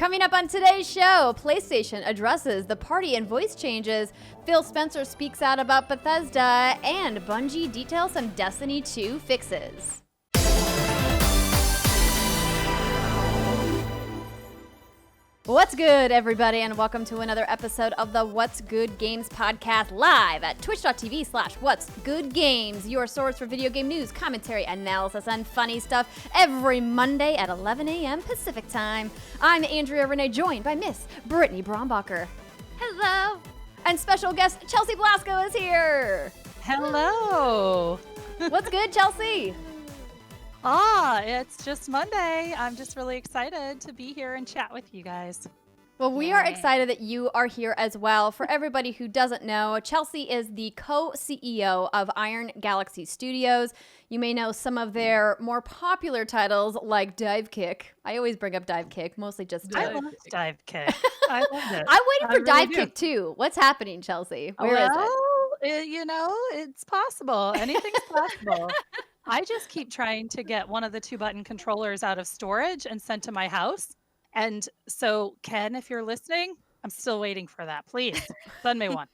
Coming up on today's show, PlayStation addresses the party and voice changes, Phil Spencer speaks out about Bethesda, and Bungie details some Destiny 2 fixes. What's good, everybody, and welcome to another episode of the What's Good Games podcast, live at twitch.tv/whatsgoodgames, your source for video game news, commentary, analysis, and funny stuff every Monday at 11 a.m. Pacific time. I'm Andrea Renee, joined by Miss Brittany Brombacher. Hello. And special guest Chelsea Blasko is here. Hello. What's good, Chelsea? It's just Monday. I'm just really excited to be here and chat with you guys. Well, we are excited that you are here as well. For everybody who doesn't know, Chelsea is the co-CEO of Iron Galaxy Studios. You may know some of their more popular titles like Dive Kick. I always bring up Dive Kick, mostly just I love Dive Kick. I love it. I'm waiting for Dive Kick too. What's happening, Chelsea? Where is it? It's possible. Anything's possible. I just keep trying to get one of the 2-button controllers out of storage and sent to my house. And so, Ken, if you're listening, I'm still waiting for that. Please, send me one.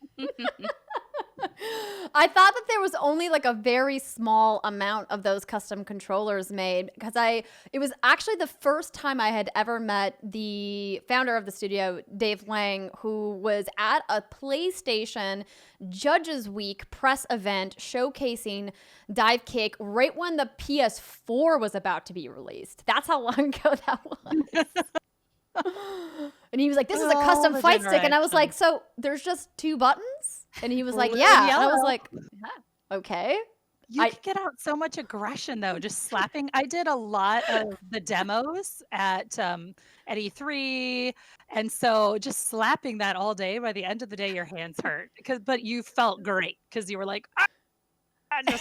I thought that there was only like a very small amount of those custom controllers made because it was actually the first time I had ever met the founder of the studio, Dave Lang, who was at a PlayStation Judges Week press event showcasing Dive Kick right when the PS4 was about to be released. That's how long ago that was. And he was like, this is a custom fight stick. And I was like, so there's just 2 buttons? And he was like, yeah. And I was like, okay. You can get out so much aggression, though, just slapping. I did a lot of the demos at E3. And so just slapping that all day, by the end of the day, your hands hurt. But you felt great because you were like, I got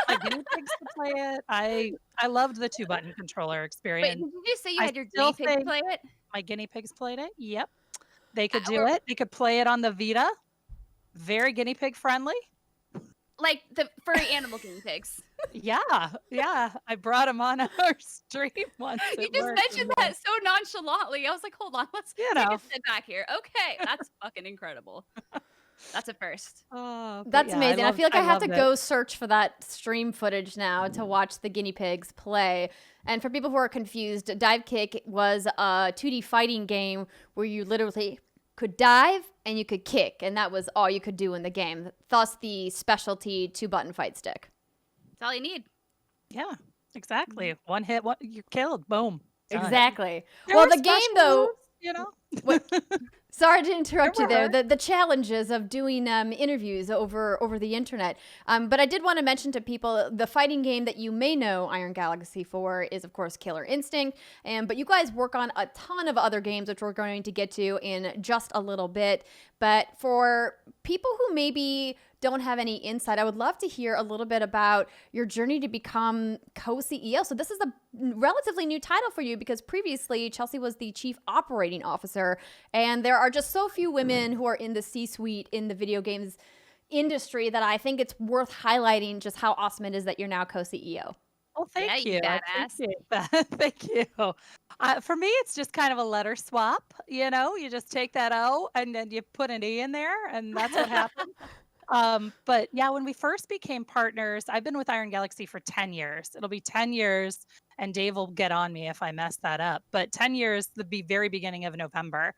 my guinea pigs to play it. I loved the 2-button controller experience. Wait, did you say you had your guinea pigs play it? My guinea pigs played it. Yep. They could do it. They could play it on the Vita. Very guinea pig friendly. Like the furry animal guinea pigs. Yeah. I brought them on our stream once. You just mentioned that so nonchalantly. I was like, hold on, let's take a step back here. Okay, that's fucking incredible. That's a first. That's amazing. I feel like I have to go search for that stream footage now to watch the guinea pigs play. And for people who are confused, Dive Kick was a 2D fighting game where you literally could dive and you could kick, and that was all you could do in the game. Thus, the specialty 2-button fight stick. That's all you need. Yeah, exactly. One hit, you're killed. Boom. Done. Exactly. Well, the game, though, moves, Sorry to interrupt you there. The challenges of doing interviews over the internet. But I did want to mention to people the fighting game that you may know Iron Galaxy for is, of course, Killer Instinct. But you guys work on a ton of other games, which we're going to get to in just a little bit. But for people who maybe don't have any insight, I would love to hear a little bit about your journey to become co-CEO. So this is a relatively new title for you because previously Chelsea was the chief operating officer, and there are just so few women who are in the C-suite in the video games industry that I think it's worth highlighting just how awesome it is that you're now co-CEO. Well, thank you. Badass. I appreciate that. Thank you. For me, it's just kind of a letter swap. You just take that O and then you put an E in there, and that's what happened. But yeah, when we first became partners, I've been with Iron Galaxy for 10 years. It'll be 10 years, and Dave will get on me if I mess that up. But 10 years, the very beginning of November.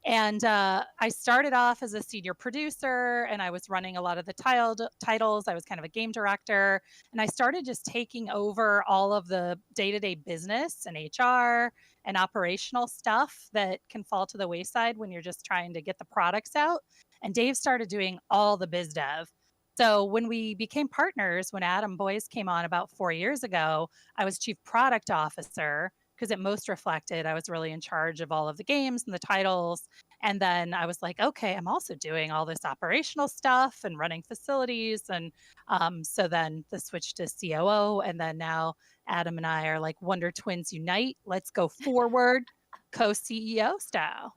And I started off as a senior producer, and I was running a lot of the titles. I was kind of a game director, and I started just taking over all of the day-to-day business and HR and operational stuff that can fall to the wayside when you're just trying to get the products out. And Dave started doing all the biz dev. So when we became partners, when Adam Boyce came on about 4 years ago, I was chief product officer because it most reflected I was really in charge of all of the games and the titles. And then I was like, okay, I'm also doing all this operational stuff and running facilities. And so then the switch to COO. And then now Adam and I are like Wonder Twins unite. Let's go forward, co-CEO style.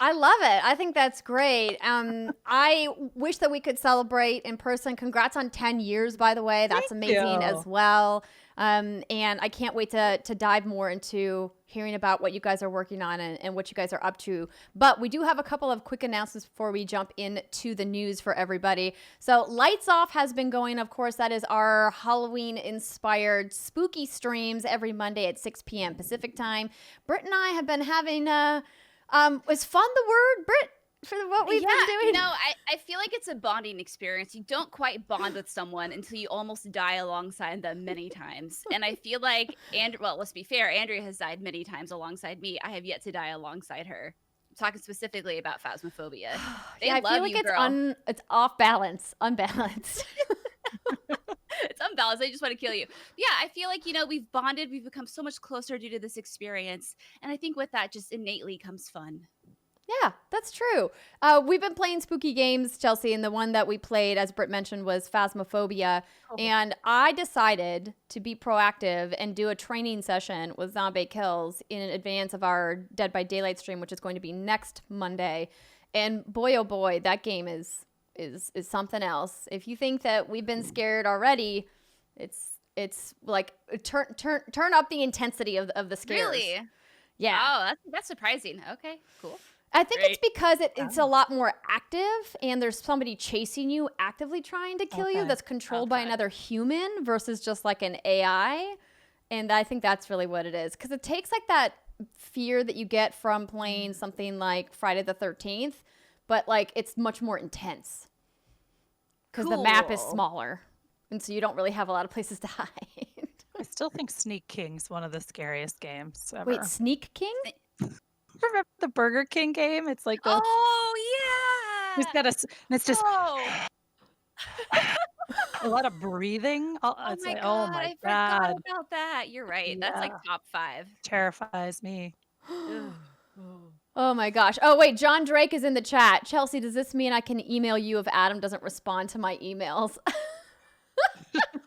I love it. I think that's great. I wish that we could celebrate in person. Congrats on 10 years, by the way. That's amazing as well. And I can't wait to dive more into hearing about what you guys are working on and what you guys are up to. But we do have a couple of quick announcements before we jump into the news for everybody. So Lights Off has been going. Of course, that is our Halloween-inspired spooky streams every Monday at 6 p.m. Pacific time. Britt and I have been having, is fun the word, Britt? For what we've been doing? No, I feel like it's a bonding experience. You don't quite bond with someone until you almost die alongside them many times. And I feel like, well, let's be fair, Andrea has died many times alongside me. I have yet to die alongside her. I'm talking specifically about Phasmophobia. They love I feel like you, girl. It's off balance, unbalanced. It's unbalanced. I just want to kill you. Yeah, I feel like, we've bonded. We've become so much closer due to this experience. And I think with that just innately comes fun. Yeah, that's true. We've been playing spooky games, Chelsea, and the one that we played, as Britt mentioned, was Phasmophobia. Oh. And I decided to be proactive and do a training session with Zombie Kills in advance of our Dead by Daylight stream, which is going to be next Monday. And boy, oh boy, that game is something else. If you think that we've been scared already, it's like turn up the intensity of the scares. Really? Yeah. Oh, that's surprising. Okay, cool. I think it's because it's a lot more active and there's somebody chasing you, actively trying to kill you that's controlled by another human versus just like an AI. And I think that's really what it is. Because it takes like that fear that you get from playing something like Friday the 13th, but like it's much more intense. Because the map is smaller. And so you don't really have a lot of places to hide. I still think Sneak King's one of the scariest games ever. Wait, Sneak King? Remember the Burger King game? It's like yeah. He's got it's just a lot of breathing. Oh my god! I forgot about that. You're right. That's like top 5. Terrifies me. Oh my gosh. Oh wait, John Drake is in the chat. Chelsea, does this mean I can email you if Adam doesn't respond to my emails?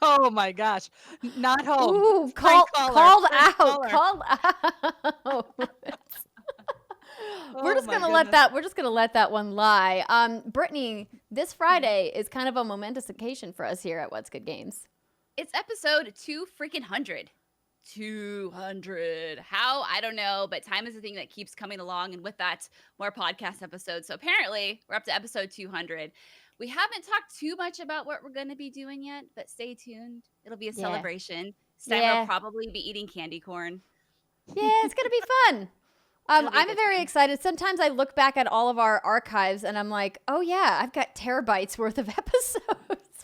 Oh my gosh. Not home. Ooh, called out. We're just gonna let that one lie. Brittany, this Friday is kind of a momentous occasion for us here at What's Good Games. It's episode 200. 200. How? I don't know, but time is the thing that keeps coming along, and with that, more podcast episodes. So apparently, we're up to episode 200. We haven't talked too much about what we're going to be doing yet, but stay tuned. It'll be a celebration. Steimer will probably be eating candy corn. Yeah, it's going to be fun. I'm very excited. Sometimes I look back at all of our archives and I'm like, oh yeah, I've got terabytes worth of episodes.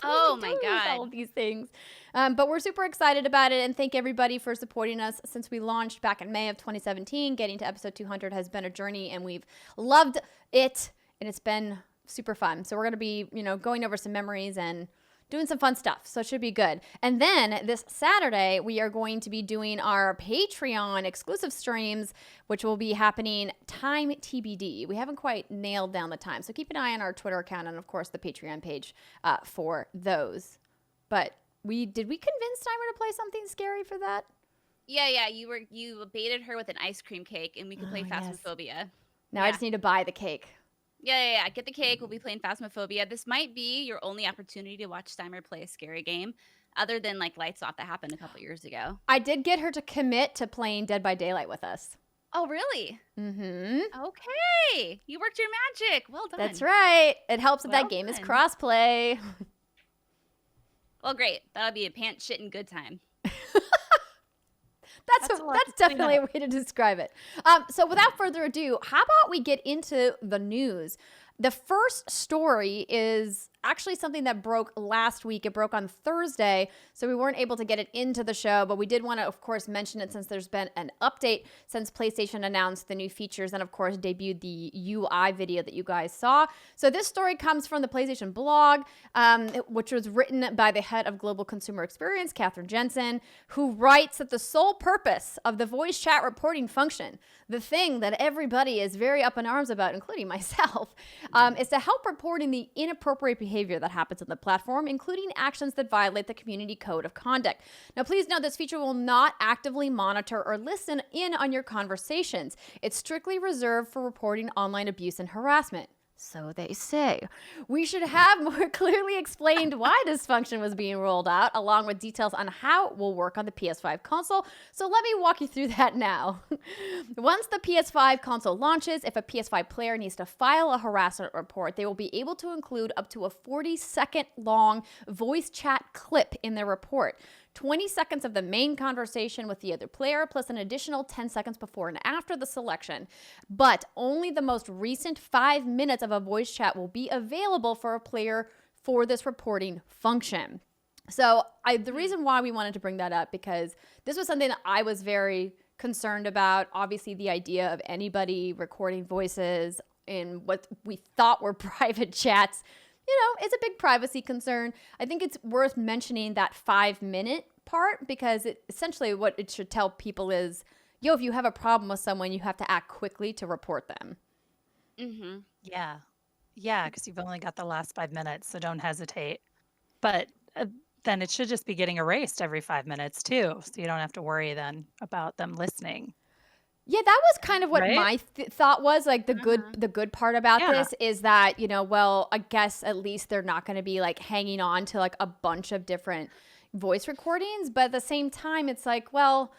Oh my God. All of these things. But we're super excited about it, and thank everybody for supporting us since we launched back in May of 2017. Getting to episode 200 has been a journey, and we've loved it, and it's been super fun. So we're going to be, going over some memories and doing some fun stuff. So it should be good. And then this Saturday, we are going to be doing our Patreon exclusive streams, which will be happening time TBD. We haven't quite nailed down the time. So keep an eye on our Twitter account and, of course, the Patreon page for those. But did we convince Steimer to play something scary for that? Yeah. You baited her with an ice cream cake, and we could play Phasmophobia. Yes. Now I just need to buy the cake. Yeah. Get the cake. We'll be playing Phasmophobia. This might be your only opportunity to watch Steimer play a scary game, other than like Lights Off that happened a couple years ago. I did get her to commit to playing Dead by Daylight with us. Oh, really? Mm-hmm. Okay. You worked your magic. Well done. That's right. It helps that game is crossplay. Well, great. That'll be a pants shitting good time. That's definitely a way to describe it. So without further ado, how about we get into the news? The first story is actually something that broke last week. It broke on Thursday, so we weren't able to get it into the show, but we did want to, of course, mention it since there's been an update since PlayStation announced the new features and, of course, debuted the UI video that you guys saw. So this story comes from the PlayStation blog, which was written by the head of Global Consumer Experience, Catherine Jensen, who writes that the sole purpose of the voice chat reporting function, the thing that everybody is very up in arms about, including myself, is to help reporting the inappropriate behavior that happens on the platform, including actions that violate the community code of conduct. Now, please note this feature will not actively monitor or listen in on your conversations. It's strictly reserved for reporting online abuse and harassment. So they say. We should have more clearly explained why this function was being rolled out, along with details on how it will work on the PS5 console. So let me walk you through that now. Once the PS5 console launches, if a PS5 player needs to file a harassment report, they will be able to include up to a 40-second long voice chat clip in their report. 20 seconds of the main conversation with the other player, plus an additional 10 seconds before and after the selection. But only the most recent 5 minutes of a voice chat will be available for a player for this reporting function. So the reason why we wanted to bring that up, because this was something that I was very concerned about. Obviously, the idea of anybody recording voices in what we thought were private chats, it's a big privacy concern. I think it's worth mentioning that 5-minute part, because essentially what it should tell people is, if you have a problem with someone, you have to act quickly to report them. Mm-hmm. Yeah. Yeah, because you've only got the last 5 minutes, so don't hesitate. But then it should just be getting erased every 5 minutes too, so you don't have to worry then about them listening. Yeah, that was kind of what my thought was. Like the good part about this is that, I guess at least they're not going to be like hanging on to like a bunch of different voice recordings. But at the same time, it's like, well,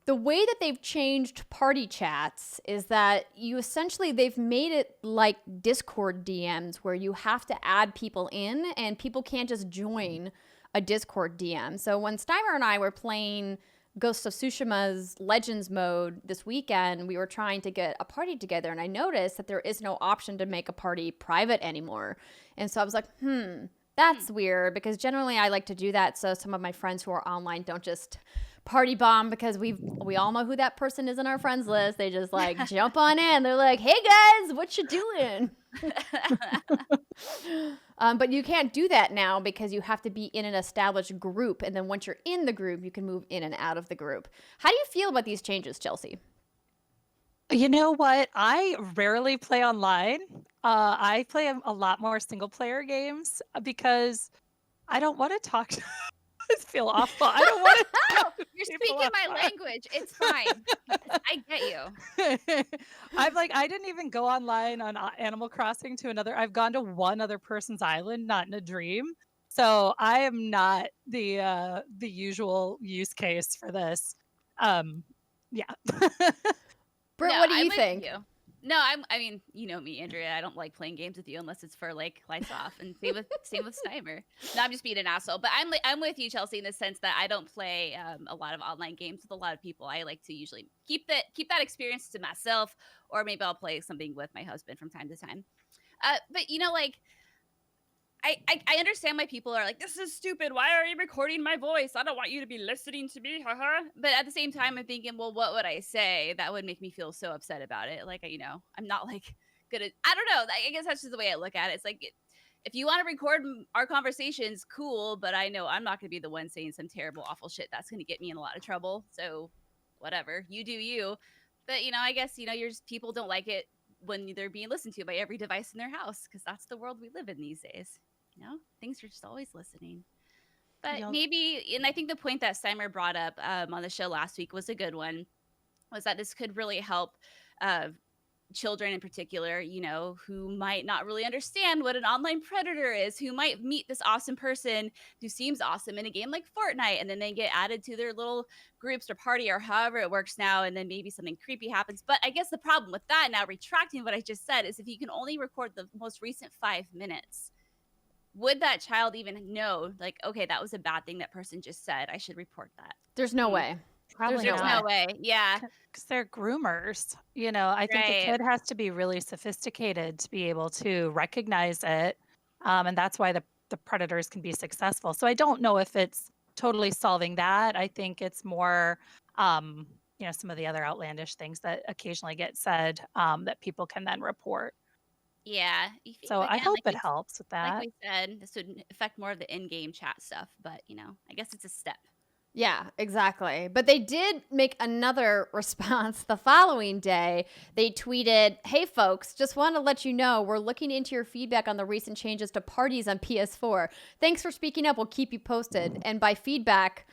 the way that they've changed party chats is that they've made it like Discord DMs, where you have to add people in and people can't just join a Discord DM. So when Steimer and I were playing Ghost of Tsushima's Legends mode this weekend, we were trying to get a party together, and I noticed that there is no option to make a party private anymore. And so I was like, that's weird, because generally I like to do that so some of my friends who are online don't just party bomb, because we all know who that person is in our friends list. They just like jump on in. They're like, hey guys, what you doing? But you can't do that now, because you have to be in an established group. And then once you're in the group, you can move in and out of the group. How do you feel about these changes, Chelsea? You know what? I rarely play online. I play a lot more single player games because I don't want to talk to I feel awful. I don't want to. You're speaking my language. It's fine. I get you. I didn't even go online on Animal Crossing to another. I've gone to one other person's island, not in a dream. So I am not the usual use case for this. Yeah. Britt, what do you think? No, I mean, you know me, Andrea. I don't like playing games with you unless it's for like lights off, and same with Steimer. No, I'm just being an asshole. But I'm with you, Chelsea, in the sense that I don't play a lot of online games with a lot of people. I like to usually keep that experience to myself, or maybe I'll play something with my husband from time to time. But I understand why people are like, this is stupid. Why are you recording my voice? I don't want you to be listening to me. Haha. But at the same time, I'm thinking, well, what would I say that would make me feel so upset about it? Like, I'm not like good at, I don't know. I guess that's just the way I look at it. It's like, if you want to record our conversations, cool. But I know I'm not going to be the one saying some terrible, awful shit that's going to get me in a lot of trouble. So whatever, you do you. But, I guess, people don't like it when they're being listened to by every device in their house, because that's the world we live in these days. Things are just always listening. But maybe, and I think the point that Steimer brought up on the show last week was a good one, was that this could really help children in particular, who might not really understand what an online predator is, who might meet this awesome person who seems awesome in a game like Fortnite, and then they get added to their little groups or party or however it works now, and then maybe something creepy happens. But I guess the problem with that, now retracting what I just said, is if you can only record the most recent 5 minutes, would that child even know, like, okay, that was a bad thing that person just said, I should report that? There's no way. Probably There's no way. Yeah. Because they're groomers. I think the kid has to be really sophisticated to be able to recognize it. And that's why the predators can be successful. So I don't know if it's totally solving that. I think it's more, some of the other outlandish things that occasionally get said that people can then report. Yeah. So I hope it helps with that. Like we said, this would affect more of the in-game chat stuff, but I guess it's a step. Yeah, exactly. But they did make another response the following day. They tweeted, hey folks, just want to let you know we're looking into your feedback on the recent changes to parties on PS4. Thanks for speaking up. We'll keep you posted. And by feedback,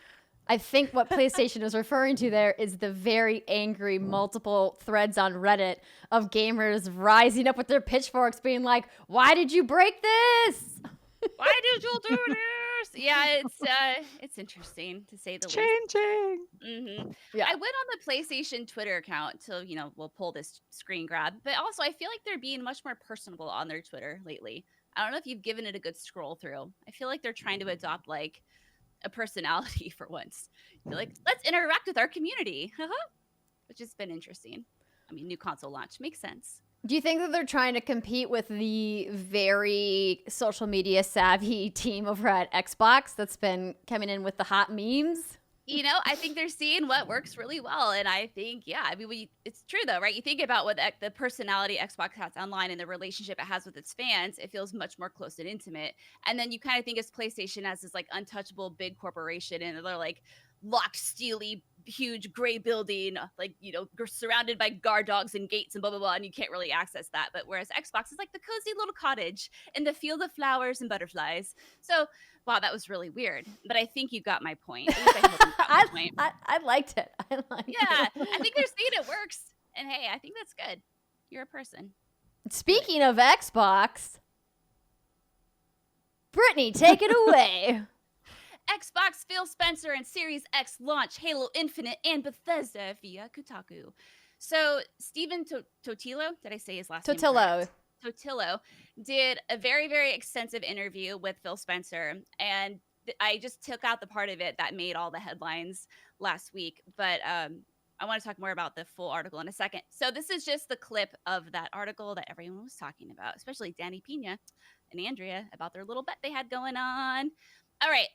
I think what PlayStation is referring to there is the very angry multiple threads on Reddit of gamers rising up with their pitchforks being like, why did you break this? Why did you do this? Yeah, it's interesting to say the least. Changing. Mm-hmm. Yeah. I went on the PlayStation Twitter account to, we'll pull this screen grab, but also I feel like they're being much more personable on their Twitter lately. I don't know if you've given it a good scroll through. I feel like they're trying to adopt like a personality for once. They're like, let's interact with our community, which has been interesting. I mean, new console launch makes sense. Do you think that they're trying to compete with the very social media savvy team over at Xbox that's been coming in with the hot memes? I think they're seeing what works really well. And I think, it's true though, right? You think about what the personality Xbox has online and the relationship it has with its fans, it feels much more close and intimate. And then you kind of think as PlayStation as this like untouchable big corporation, and they're like locked, steely, huge gray building, like, surrounded by guard dogs and gates and blah, blah, blah. And you can't really access that. But whereas Xbox is like the cozy little cottage in the field of flowers and butterflies. So, wow, that was really weird. But I think you got my point. At least I hope you got my point. I liked it. I think they're seeing it works. And hey, I think that's good. You're a person. Speaking of Xbox, Brittany, take it away. Xbox, Phil Spencer, and Series X launch Halo Infinite and Bethesda via Kotaku. So Stephen Totillo, did I say his last name correct? Totillo did a very, very extensive interview with Phil Spencer, and I just took out the part of it that made all the headlines last week. But I want to talk more about the full article in a second. So this is just the clip of that article that everyone was talking about, especially Danny Pina and Andrea, about their little bet they had going on. All right.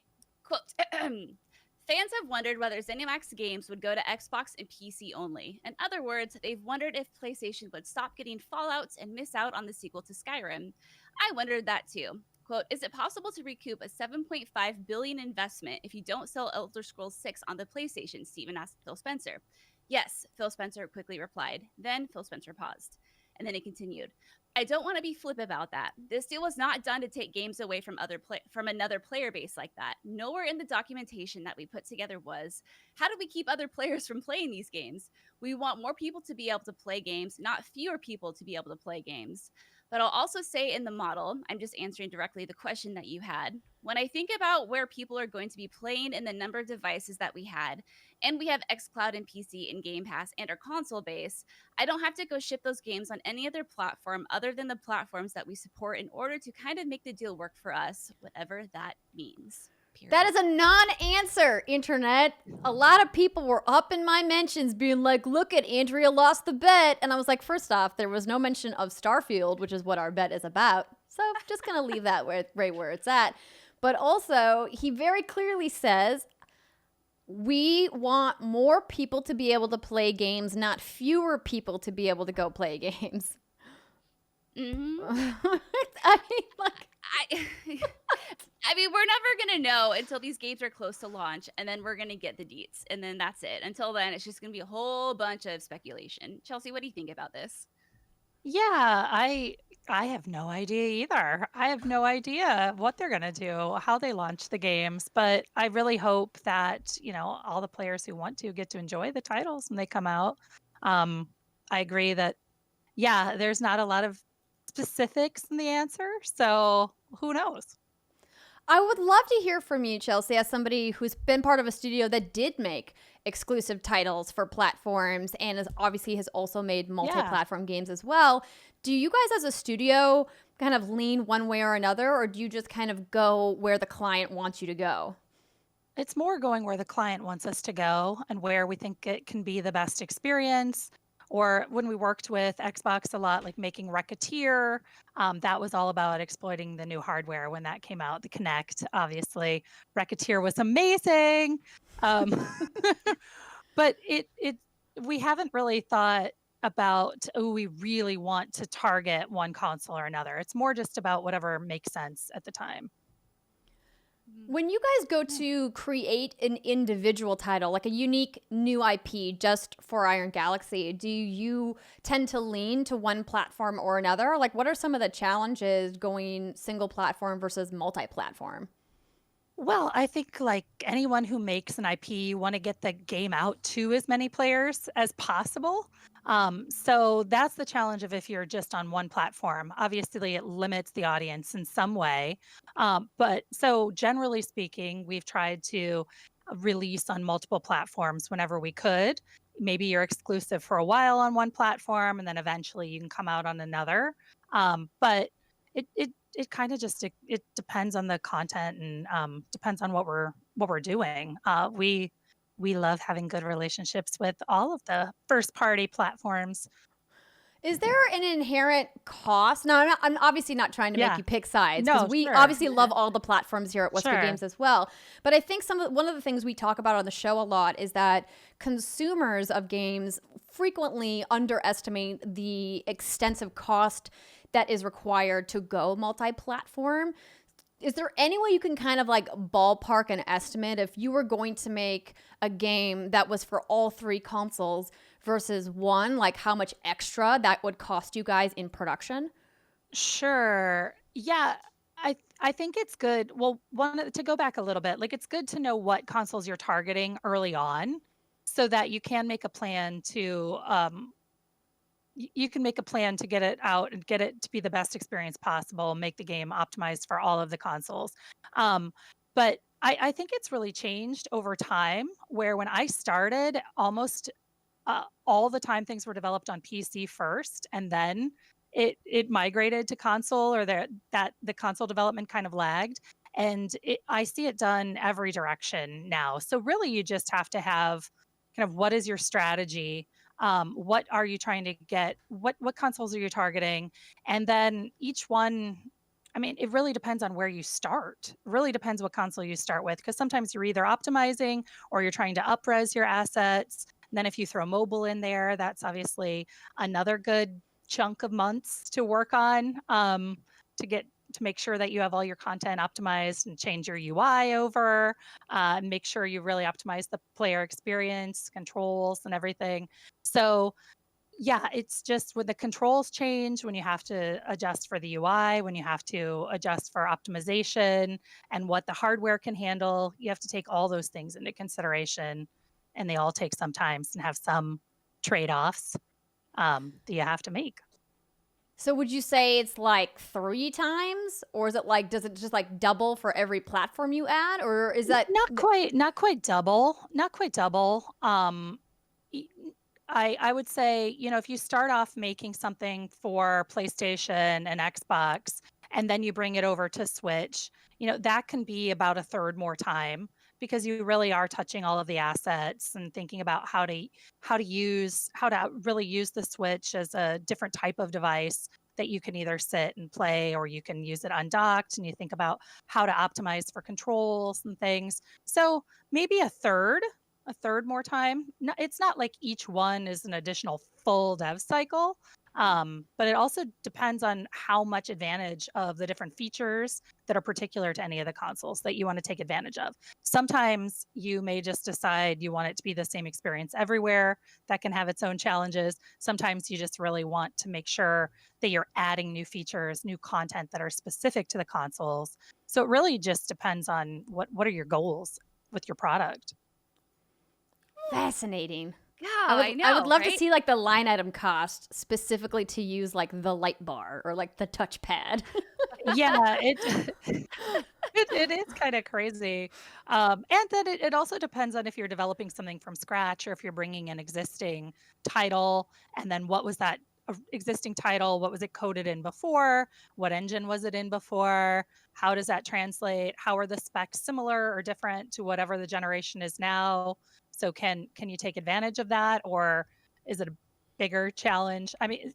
Quote, fans have wondered whether ZeniMax games would go to Xbox and PC only. In other words, they've wondered if PlayStation would stop getting Fallouts and miss out on the sequel to Skyrim. I wondered that too. Quote, is it possible to recoup a $7.5 billion investment if you don't sell Elder Scrolls 6 on the PlayStation? Stephen asked Phil Spencer. Yes, Phil Spencer quickly replied. Then Phil Spencer paused. And then he continued. I don't want to be flip about that. This deal was not done to take games away from another player base like that. Nowhere in the documentation that we put together was, how do we keep other players from playing these games? We want more people to be able to play games, not fewer people to be able to play games. But I'll also say in the model, I'm just answering directly the question that you had. When I think about where people are going to be playing and the number of devices that we had, and we have xCloud and PC and Game Pass and our console base, I don't have to go ship those games on any other platform other than the platforms that we support in order to kind of make the deal work for us, whatever that means. Period. That is a non-answer, internet. A lot of people were up in my mentions being like, look at Andrea lost the bet. And I was like, first off, there was no mention of Starfield, which is what our bet is about. So just going to leave that right where it's at. But also, he very clearly says, we want more people to be able to play games, not fewer people to be able to go play games. Mm-hmm. I mean, we're never going to know until these games are close to launch, and then we're going to get the deets, and then that's it. Until then, it's just going to be a whole bunch of speculation. Chelsea, what do you think about this? Yeah, I have no idea either. I have no idea what they're going to do, how they launch the games, but I really hope that, all the players who want to get to enjoy the titles when they come out. I agree that, there's not a lot of specifics in the answer, so who knows? I would love to hear from you, Chelsea, as somebody who's been part of a studio that did make exclusive titles for platforms and obviously has also made multi-platform games as well. Do you guys as a studio kind of lean one way or another, or do you just kind of go where the client wants you to go? It's more going where the client wants us to go and where we think it can be the best experience. Or when we worked with Xbox a lot, like making Racketeer, that was all about exploiting the new hardware when that came out, the Kinect, obviously. Racketeer was amazing. But we haven't really thought about, we really want to target one console or another. It's more just about whatever makes sense at the time. When you guys go to create an individual title, like a unique new IP just for Iron Galaxy, do you tend to lean to one platform or another? Like, what are some of the challenges going single platform versus multi-platform? Well, I think like anyone who makes an IP, you want to get the game out to as many players as possible. So that's the challenge of if you're just on one platform. Obviously, it limits the audience in some way. But so generally speaking, we've tried to release on multiple platforms whenever we could. Maybe you're exclusive for a while on one platform, and then eventually you can come out on another. But it kind of just it depends on the content and depends on what we're doing. We love having good relationships with all of the first party platforms. Is there an inherent cost? No, I'm obviously not trying to make Yeah. you pick sides because No, we sure. obviously love all the platforms here at Westwood Sure. Games as well. But I think one of the things we talk about on the show a lot is that consumers of games frequently underestimate the extensive cost that is required to go multi-platform. Is there any way you can kind of like ballpark an estimate if you were going to make a game that was for all three consoles versus one, like how much extra that would cost you guys in production? Sure. Yeah. I think it's good. Well, to go back a little bit, like it's good to know what consoles you're targeting early on so that you can make a plan to you can make a plan to get it out and get it to be the best experience possible, make the game optimized for all of the consoles. But I think it's really changed over time, where when I started, almost all the time things were developed on PC first, and then it migrated to console, or the console development kind of lagged. And I see it done every direction now. So really, you just have to have kind of what is your strategy, what are you trying to get, what consoles are you targeting, and then each one. I mean, it really depends on where you start. It really depends what console you start with, because sometimes you're either optimizing or you're trying to up-res your assets. And then if you throw mobile in there, that's obviously another good chunk of months to work on, to make sure that you have all your content optimized and change your UI over, make sure you really optimize the player experience, controls, and everything. So yeah, it's just when the controls change, when you have to adjust for the UI, when you have to adjust for optimization and what the hardware can handle, you have to take all those things into consideration, and they all take some time and have some trade-offs that you have to make. So would you say it's like 3 times, or is it like, does it just like double for every platform you add, or is that Not quite double, not quite double. y- I would say, if you start off making something for PlayStation and Xbox, and then you bring it over to Switch, that can be about a third more time, because you really are touching all of the assets and thinking about how to really use the Switch as a different type of device that you can either sit and play, or you can use it undocked, and you think about how to optimize for controls and things. So maybe a third more time. No, it's not like each one is an additional full dev cycle, but it also depends on how much advantage of the different features that are particular to any of the consoles that you want to take advantage of. Sometimes you may just decide you want it to be the same experience everywhere. That can have its own challenges. Sometimes you just really want to make sure that you're adding new features, new content that are specific to the consoles. So it really just depends on what are your goals with your product. fascinating? Yeah, I would love to right? see like the line item cost specifically to use like the light bar or like the touchpad. Yeah, it is kind of crazy. And then it also depends on if you're developing something from scratch, or if you're bringing an existing title, and then what was that existing title? What was it coded in before? What engine was it in before? How does that translate? How are the specs similar or different to whatever the generation is now? So can you take advantage of that, or is it a bigger challenge? I mean,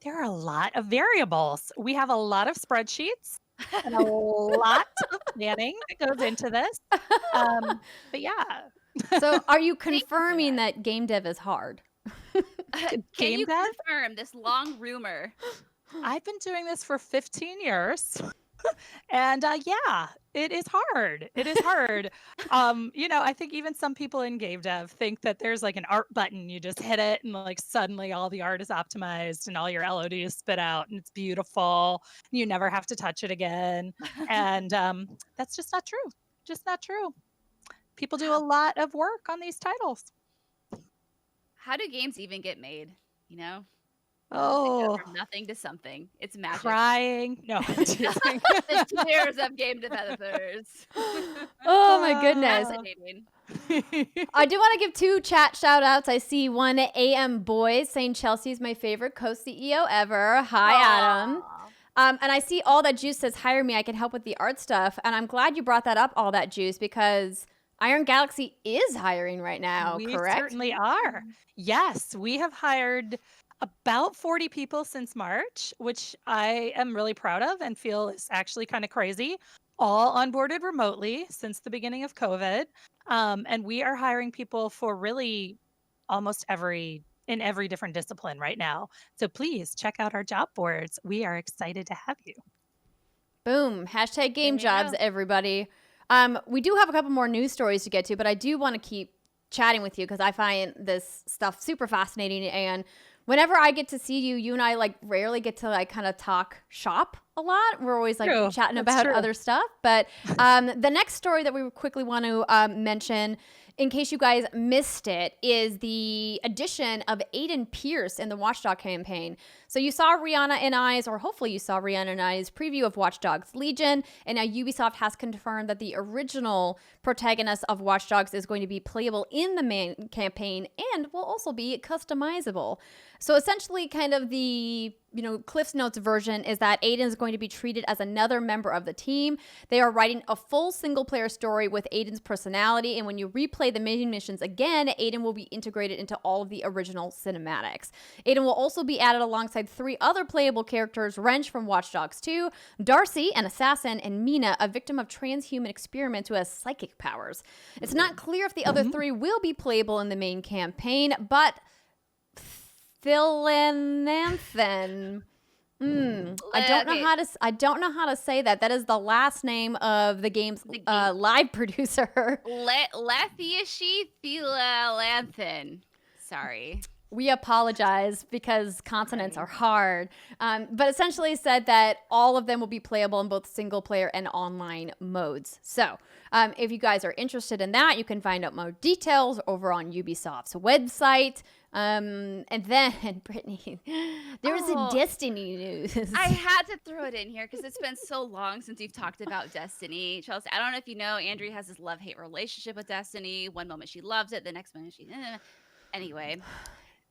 there are a lot of variables. We have a lot of spreadsheets and a lot of planning that goes into this. But yeah, So are you Thank you for confirming that. that game dev is hard? Can game you dev. confirm this long rumor? I've been doing this for 15 years, and yeah, it is hard. It is hard. I think even some people in game dev think that there's like an art button. You just hit it and like suddenly all the art is optimized and all your LODs spit out and it's beautiful. You never have to touch it again. And that's just not true. Just not true. People do a lot of work on these titles. How do games even get made? Oh, from nothing to something. It's magic. Crying. No, the tears of game developers. Oh my goodness. Fascinating. I do want to give 2 chat shout outs. I see one AM Boys saying Chelsea's my favorite co-CEO ever. Hi, Adam. And I see All That Juice says, hire me. I can help with the art stuff. And I'm glad you brought that up, All That Juice, because Iron Galaxy is hiring right now, correct? We certainly are. Yes, we have hired about 40 people since March, which I am really proud of and feel is actually kind of crazy. All onboarded remotely since the beginning of COVID. And we are hiring people for really almost in every different discipline right now. So please check out our job boards. We are excited to have you. Boom. Hashtag game jobs, everybody. We do have a couple more news stories to get to, but I do want to keep chatting with you because I find this stuff super fascinating. And whenever I get to see you, you and I like rarely get to like kind of talk shop a lot. We're always like chatting about other stuff. But the next story that we quickly want to mention, in case you guys missed it, is the addition of Aiden Pearce in the Watch Dogs campaign. So you saw Rihanna and I's, or hopefully you saw Rihanna and I's preview of Watch Dogs Legion, and now Ubisoft has confirmed that the original protagonist of Watch Dogs is going to be playable in the main campaign and will also be customizable. So essentially kind of the Cliff's Notes version is that Aiden is going to be treated as another member of the team. They are writing a full single-player story with Aiden's personality, and when you replay the main missions again, Aiden will be integrated into all of the original cinematics. Aiden will also be added alongside 3 other playable characters: Wrench from Watch Dogs 2, Darcy, an assassin, and Mina, a victim of transhuman experiments who has psychic powers. It's not clear if the other 3 will be playable in the main campaign, but Philananthan. I don't know how to say that. That is the last name of the game's live producer. Lathiashi Philalanthan. Sorry. We apologize because consonants are hard. But essentially said that all of them will be playable in both single player and online modes. So if you guys are interested in that, you can find out more details over on Ubisoft's website. And then, Brittany, there was a Destiny news. I had to throw it in here because it's been so long since we've talked about Destiny. Chelsea, I don't know if you know, Andrea has this love-hate relationship with Destiny. One moment she loves it, the next moment she... Anyway.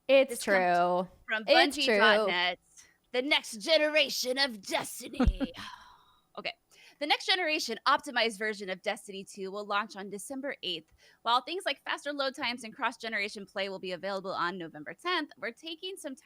It's true. From Bungie.net, the next generation of Destiny. Okay. The next generation optimized version of Destiny 2 will launch on December 8th. While things like faster load times and cross-generation play will be available on November 10th, we're taking some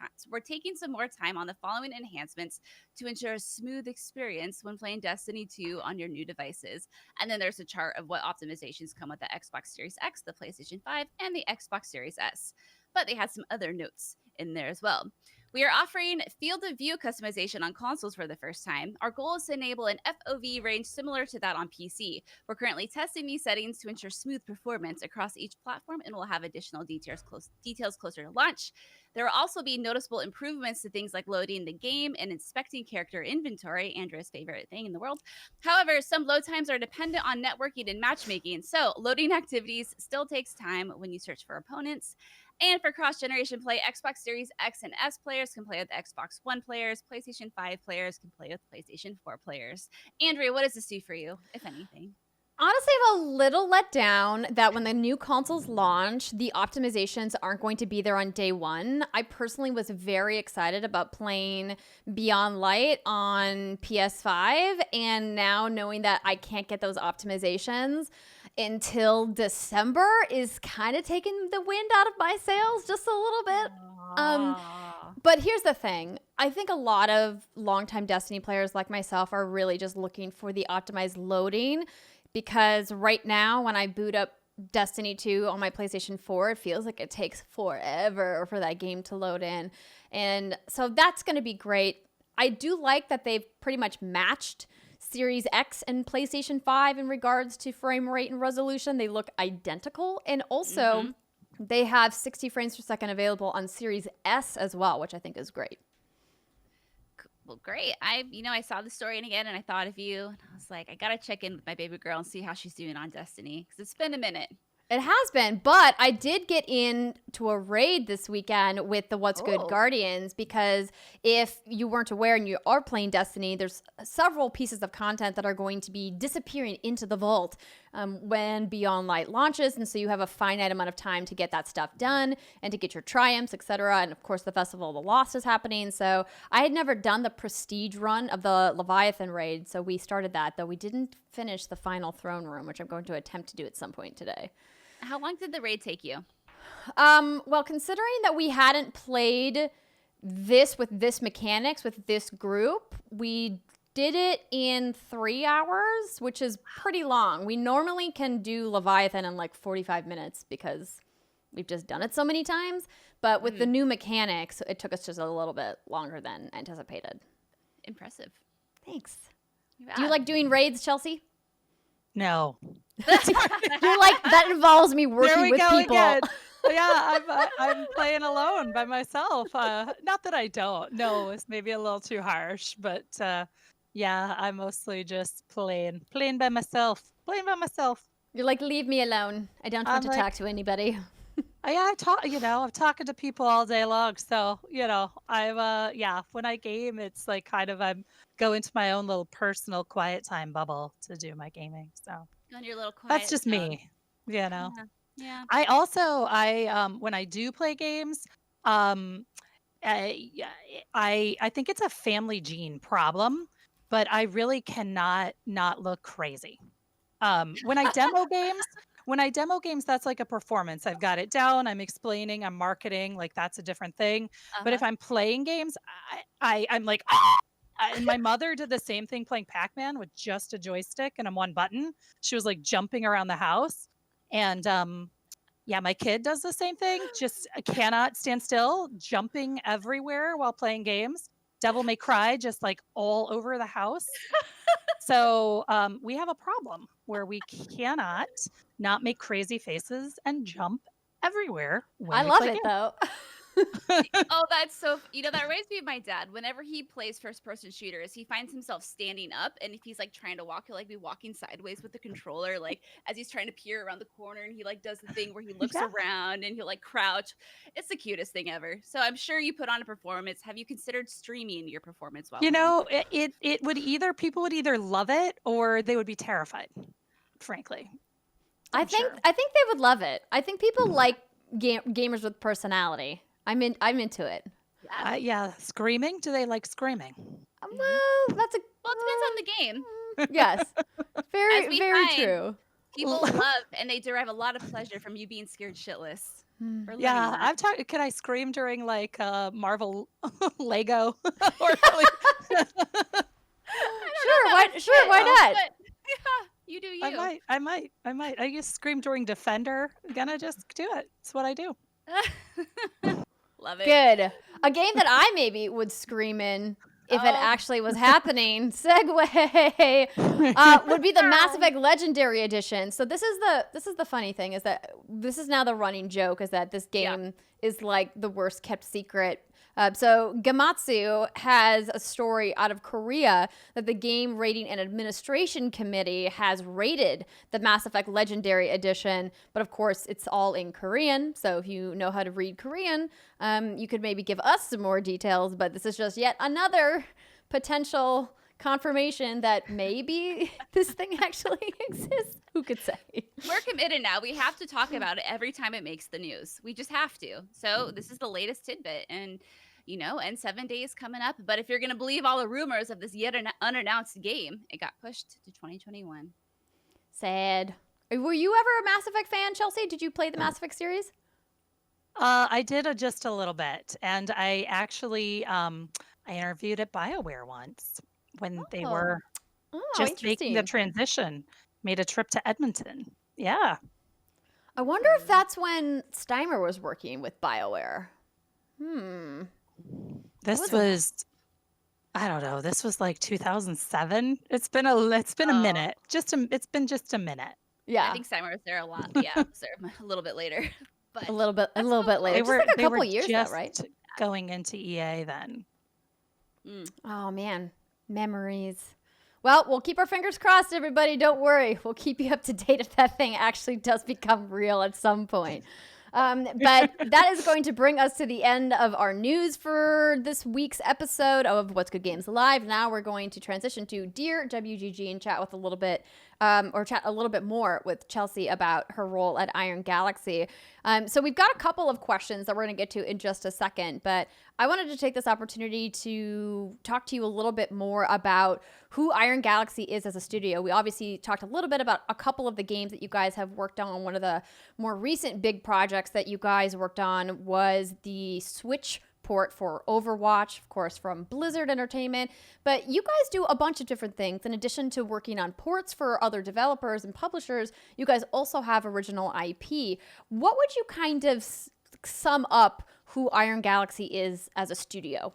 more time on the following enhancements to ensure a smooth experience when playing Destiny 2 on your new devices. And then there's a chart of what optimizations come with the Xbox Series X, the PlayStation 5, and the Xbox Series S. But they had some other notes in there as well. We are offering field of view customization on consoles for the first time. Our goal is to enable an FOV range similar to that on PC. We're currently testing these settings to ensure smooth performance across each platform, and we'll have additional details closer to launch. There will also be noticeable improvements to things like loading the game and inspecting character inventory, Andrea's favorite thing in the world. However, some load times are dependent on networking and matchmaking, so loading activities still takes time when you search for opponents. And for cross-generation play, Xbox Series X and S players can play with Xbox One players. PlayStation 5 players can play with PlayStation 4 players. Andrea, what does this do for you, if anything? Honestly, I'm a little let down that when the new consoles launch, the optimizations aren't going to be there on day one. I personally was very excited about playing Beyond Light on PS5, and now knowing that I can't get those optimizations until December is kind of taking the wind out of my sails just a little bit. But here's the thing. I think a lot of longtime Destiny players like myself are really just looking for the optimized loading, because right now when I boot up Destiny 2 on my PlayStation 4, it feels like it takes forever for that game to load in. And so that's going to be great. I do like that they've pretty much matched Series X and PlayStation 5 in regards to frame rate and resolution. They look identical. And also, they have 60 frames per second available on Series S as well, which I think is great. Well, great. I saw the story again, and I thought of you. And I was like, I gotta check in with my baby girl and see how she's doing on Destiny, because it's been a minute. It has been, but I did get into a raid this weekend with the What's Good Guardians, because if you weren't aware and you are playing Destiny, there's several pieces of content that are going to be disappearing into the vault when Beyond Light launches, and so you have a finite amount of time to get that stuff done and to get your triumphs, etc. And of course, the Festival of the Lost is happening, so I had never done the prestige run of the Leviathan raid, so we started that, though we didn't finish the final throne room, which I'm going to attempt to do at some point today. How long did the raid take you? Well, considering that we hadn't played this with this mechanics with this group, we did it in 3 hours, which is pretty long. We normally can do Leviathan in like 45 minutes because we've just done it so many times. But with the new mechanics, it took us just a little bit longer than anticipated. Impressive. Thanks. Do you like doing raids, Chelsea? No. You're like, that involves me working with people. Again. Yeah, I'm playing alone by myself. Not that I don't. No, it's maybe a little too harsh, but yeah, I'm mostly just playing by myself. You're like, leave me alone. I don't want to talk to anybody. I'm talking to people all day long. So, I'm when I game, it's like kind of I'm go into my own little personal quiet time bubble to do my gaming. So on your little quiet that's just zone. me, Yeah. I also when I do play games, I think it's a family gene problem, but I really cannot not look crazy. When I demo games, that's like a performance. I've got it down. I'm explaining. I'm marketing. Like that's a different thing. But if I'm playing games, I'm like, and my mother did the same thing playing Pac-Man with just a joystick and a one button. She was like jumping around the house. And my kid does the same thing. Just cannot stand still, jumping everywhere while playing games. Devil May Cry, just like all over the house. So we have a problem where we cannot not make crazy faces and jump everywhere. I love it though. Oh, that's so. That reminds me of my dad. Whenever he plays first-person shooters, he finds himself standing up, and if he's like trying to walk, he'll like be walking sideways with the controller, like as he's trying to peer around the corner, and he like does the thing where he looks around and he'll like crouch. It's the cutest thing ever. So I'm sure you put on a performance. Have you considered streaming your performance while? It would either people would either love it or they would be terrified. Frankly, I think they would love it. I think people like gamers with personality. I'm into it. Screaming. Do they like screaming? Well, it depends on the game. Yes, very true. People love and they derive a lot of pleasure from you being scared shitless. Yeah, I'm talking. Can I scream during like Marvel Lego? Or Sure, why not? Yeah, you do you. I might. I just scream during Defender. I'm gonna just do it. It's what I do. Love it. Good. A game that I maybe would scream in if it actually was happening. Segue would be the Mass Effect Legendary Edition. So this is the funny thing is that this is now the running joke is that this game is like the worst kept secret. So Gamatsu has a story out of Korea that the Game Rating and Administration Committee has rated the Mass Effect Legendary Edition, but of course it's all in Korean, so if you know how to read Korean, you could maybe give us some more details, but this is just yet another potential confirmation that maybe this thing actually exists. Who could say? We're committed now. We have to talk about it every time it makes the news. We just have to. So this is the latest tidbit. And, and 7 days coming up. But if you're going to believe all the rumors of this yet unannounced game, it got pushed to 2021. Sad. Were you ever a Mass Effect fan, Chelsea? Did you play the Mass Effect series? I did just a little bit. And I actually I interviewed at BioWare once when they were just making the transition. Made a trip to Edmonton. Yeah. I wonder if that's when Steimer was working with BioWare. This was I don't know. This was like 2007. It's been a Oh, minute. It's been just a minute. I Yeah, think Simon was there a lot. Yeah, I was there a little bit later. But a little bit that's so later. They cool. Just like a they were couple years though, just right? going into EA then. Mm. Oh man, memories. Well, we'll keep our fingers crossed, everybody. Don't worry. We'll keep you up to date if that thing actually does become real at some point. But that is going to bring us to the end of our news for this week's episode of What's Good Games Live. Now we're going to transition to Dear WGG and chat with a little bit, chat a little bit more with Chelsea about her role at Iron Galaxy. So we've got a couple of questions that we're going to get to in just a second, but I wanted to take this opportunity to talk to you a little bit more about who Iron Galaxy is as a studio. We obviously talked a little bit about a couple of the games that you guys have worked on. One of the more recent big projects that you guys worked on was the Switch port for Overwatch, of course, from Blizzard Entertainment. But you guys do a bunch of different things. In addition to working on ports for other developers and publishers, you guys also have original IP. What would you kind of sum up who Iron Galaxy is as a studio?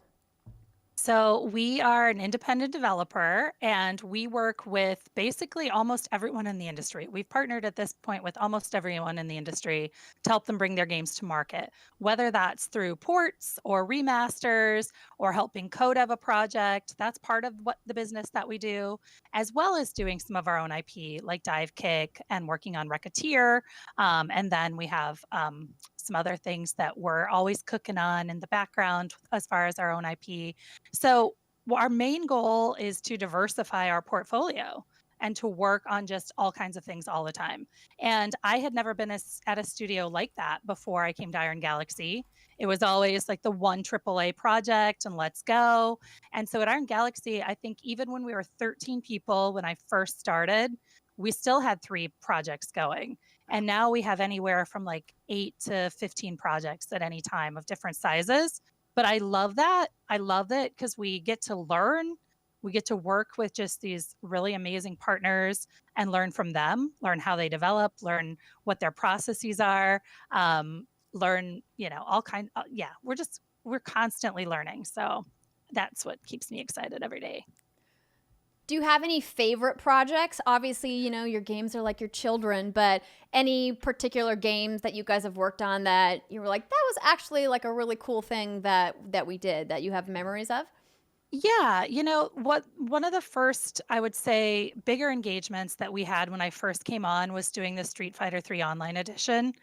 So we are an independent developer and we work with basically almost everyone in the industry. We've partnered at this point with almost everyone in the industry to help them bring their games to market, whether that's through ports or remasters or helping co-dev a project. That's part of what the business that we do, as well as doing some of our own IP like Dive Kick and working on Racketeer. And then we have some other things that we're always cooking on in the background as far as our own IP. So our main goal is to diversify our portfolio and to work on just all kinds of things all the time. And I had never been at a studio like that before I came to Iron Galaxy. It was always like the one AAA project and let's go. And so at Iron Galaxy, I think even when we were 13 people when I first started, we still had 3 projects going. And now we have anywhere from like 8 to 15 projects at any time of different sizes. But I love that. I love it because we get to learn. We get to work with just these really amazing partners and learn from them, learn how they develop, learn what their processes are, learn, all kinds. Yeah, we're constantly learning. So that's what keeps me excited every day. Do you have any favorite projects? Obviously, your games are like your children, but any particular games that you guys have worked on that you were like, that was actually like a really cool thing that we did that you have memories of? Yeah, one of the first, I would say, bigger engagements that we had when I first came on was doing the Street Fighter 3 Online Edition.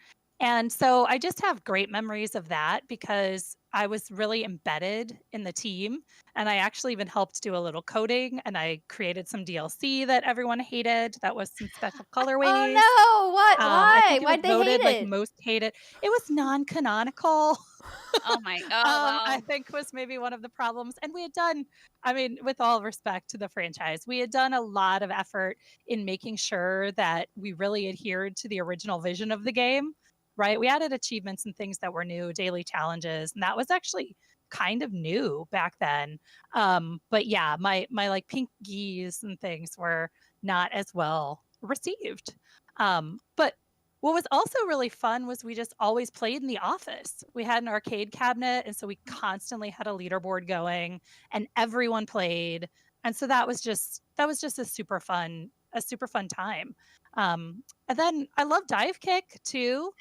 And so I just have great memories of that because I was really embedded in the team. And I actually even helped do a little coding and I created some DLC that everyone hated. That was some special colorways. Oh no, what? I Why? think it Why'd was they voted hate like it? most hated. It was non-canonical. Oh my, oh wow. I think was maybe one of the problems. And we had done, with all respect to the franchise, we had done a lot of effort in making sure that we really adhered to the original vision of the game, right? We added achievements and things that were new, daily challenges, and that was actually kind of new back then. But yeah, my like pink geese and things were not as well received. But what was also really fun was we just always played in the office. We had an arcade cabinet, and so we constantly had a leaderboard going, and everyone played. And so that was just a super fun time. And then I love Dive Kick too,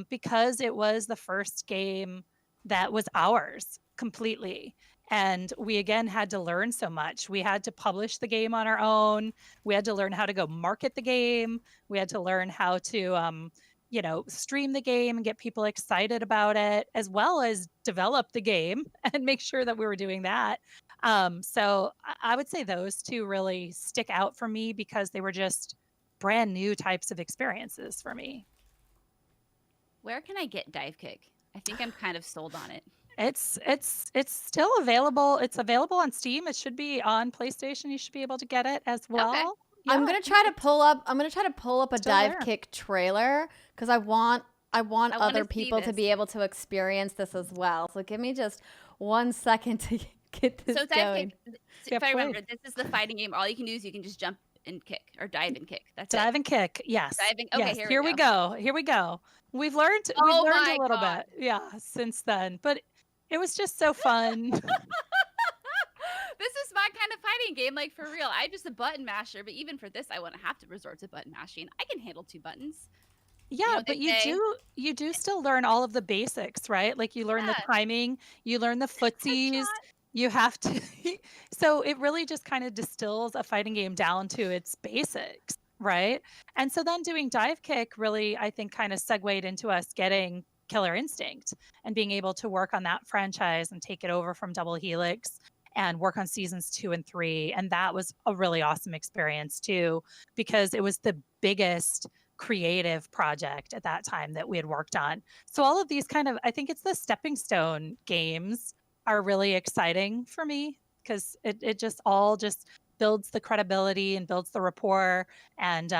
because it was the first game that was ours completely. And we again had to learn so much. We had to publish the game on our own. We had to learn how to go market the game. We had to learn how to, stream the game and get people excited about it, as well as develop the game and make sure that we were doing that. So I would say those 2 really stick out for me because they were just brand new types of experiences for me. Where can I get Dive Kick? I think I'm kind of sold on it. It's still available. It's available on Steam. It should be on PlayStation. You should be able to get it as well. Okay. Yeah, I'm gonna try to pull up a Still Dive there. Kick trailer because I want wanna other see people to this. be able to experience this as well. So give me just 1 second to get this So Dive going. Kick, Yeah, if I remember, play. this is the fighting game. All you can do is you can just jump and kick or dive and kick. That's Dive it. and kick. Yes. Diving. Okay, Yes. here we go. Here we go. We've learned Oh a my little God. bit. Yeah, since then. But it was just so fun. This fighting game, like for real. I'm just a button masher, but even for this, I wouldn't have to resort to button mashing. I can handle 2 buttons. Yeah, but you do still learn all of the basics, right? Like you learn the timing, you learn the footsies, you have to. So it really just kind of distills a fighting game down to its basics, right? And so then doing dive kick really, I think, kind of segued into us getting Killer Instinct and being able to work on that franchise and take it over from Double Helix and work on seasons 2 and 3. And that was a really awesome experience too, because it was the biggest creative project at that time that we had worked on. So all of these kind of, I think it's the stepping stone games are really exciting for me because it just all just builds the credibility and builds the rapport. And